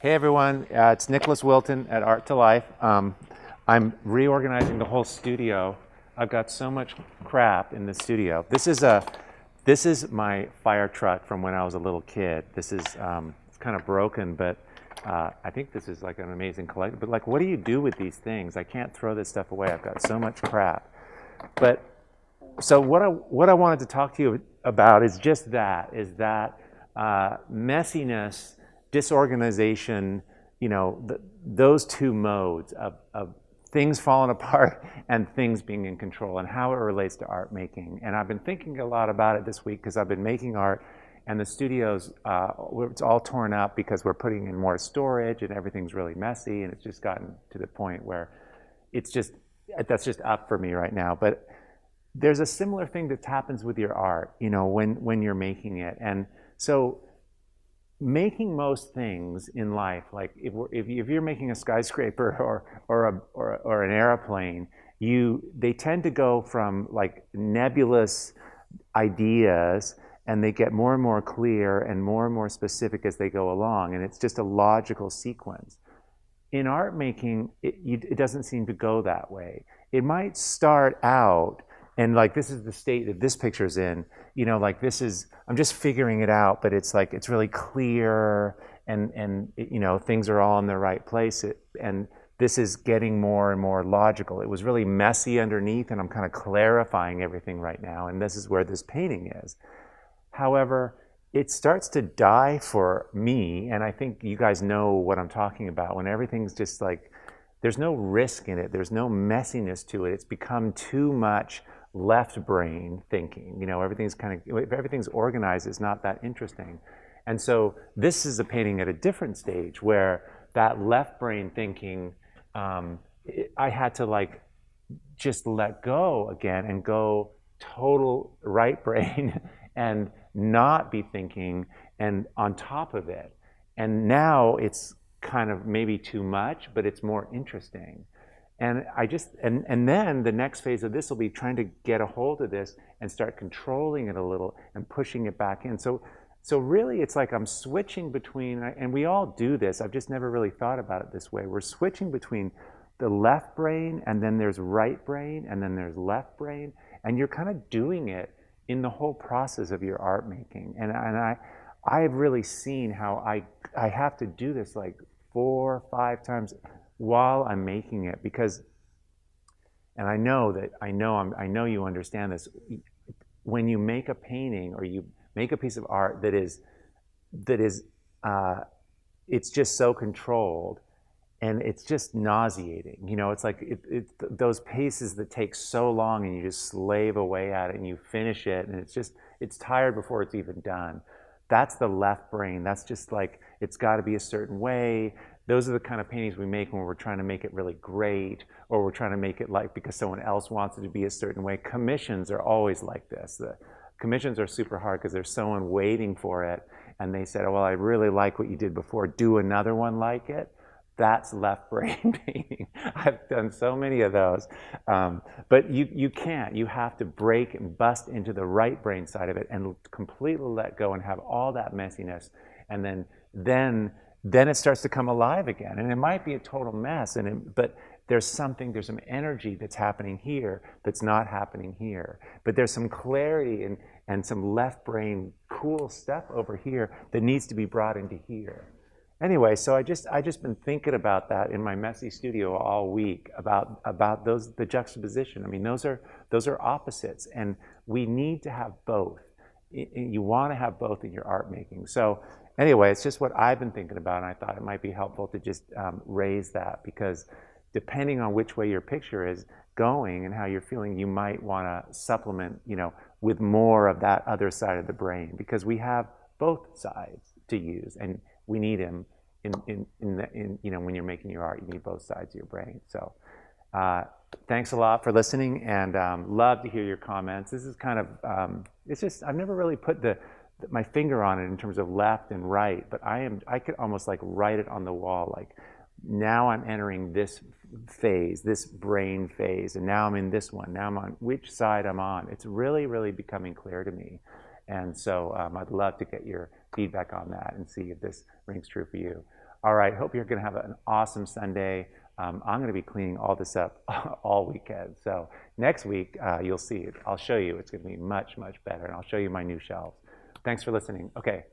Hey everyone, it's Nicholas Wilton at Art to Life. I'm reorganizing the whole studio. I've got so much crap in the studio. This is my fire truck from when I was a little kid. This is it's kind of broken, but I think this is like an amazing collection. But like, what do you do with these things? I can't throw this stuff away. I've got so much crap. But so what I wanted to talk to you about is just that, messiness, disorganization, those two modes of things falling apart and things being in control, and how it relates to art making. And I've been thinking a lot about it this week because I've been making art, and the studio's it's all torn up because we're putting in more storage and everything's really messy, and it's just gotten to the point where that's just up for me right now. But there's a similar thing that happens with your art, when you're making it. And so making most things in life, like if you're making a skyscraper or an airplane, they tend to go from like nebulous ideas, and they get more and more clear and more specific as they go along, and it's just a logical sequence. In art making, it doesn't seem to go that way. It might start out, and like this is the state that this picture's in, like I'm just figuring it out, but it's like, it's really clear, and things are all in the right place. And this is getting more and more logical. It was really messy underneath, and I'm kind of clarifying everything right now, and this is where this painting is. However, it starts to die for me, and I think you guys know what I'm talking about, when everything's just like, there's no risk in it, there's no messiness to it. It's become too much left brain thinking. If everything's organized, it's not that interesting. And so this is a painting at a different stage where that left brain thinking, I had to like just let go again and go total right brain and not be thinking and on top of it. And now it's kind of maybe too much, but it's more interesting. And and then the next phase of this will be trying to get a hold of this and start controlling it a little and pushing it back in. So really it's like I'm switching between, and we all do this, I've just never really thought about it this way. We're switching between the left brain, and then there's right brain, and then there's left brain, and you're kind of doing it in the whole process of your art making. And I've really seen how I have to do this like 4 or 5 times while I'm making it, because, and I know you understand this, when you make a painting or you make a piece of art that is it's just so controlled, and it's just nauseating. It's like those pieces that take so long, and you just slave away at it, and you finish it, and it's tired before it's even done. That's the left brain. That's just like, it's got to be a certain way. Those are the kind of paintings we make when we're trying to make it really great, or we're trying to make it like because someone else wants it to be a certain way. Commissions are always like this. The commissions are super hard because there's someone waiting for it, and they said, oh, well, I really like what you did before. Do another one like it. That's left brain painting. I've done so many of those. But you can't. You have to break and bust into the right brain side of it and completely let go and have all that messiness. And then it starts to come alive again. And it might be a total mess, but there's some energy that's happening here that's not happening here. But there's some clarity and some left brain cool stuff over here that needs to be brought into here. Anyway, so I just been thinking about that in my messy studio all week, about the juxtaposition. I mean, those are opposites, and we need to have both. You want to have both in your art making. So anyway, it's just what I've been thinking about, and I thought it might be helpful to just raise that, because depending on which way your picture is going and how you're feeling, you might want to supplement, with more of that other side of the brain, because we have both sides to use, and we need them in when you're making your art. You need both sides of your brain. So thanks a lot for listening, and love to hear your comments. This is kind of it's just, I've never really put my finger on it in terms of left and right, but I could almost like write it on the wall, like, now I'm entering this phase, this brain phase, and now I'm in this one. Now I'm on which side I'm on. It's really, really becoming clear to me. And so I'd love to get your feedback on that and see if this rings true for you. All right, hope you're going to have an awesome Sunday. I'm going to be cleaning all this up all weekend. So next week, you'll see it. I'll show you. It's going to be much, much better. And I'll show you my new shelves. Thanks for listening. Okay.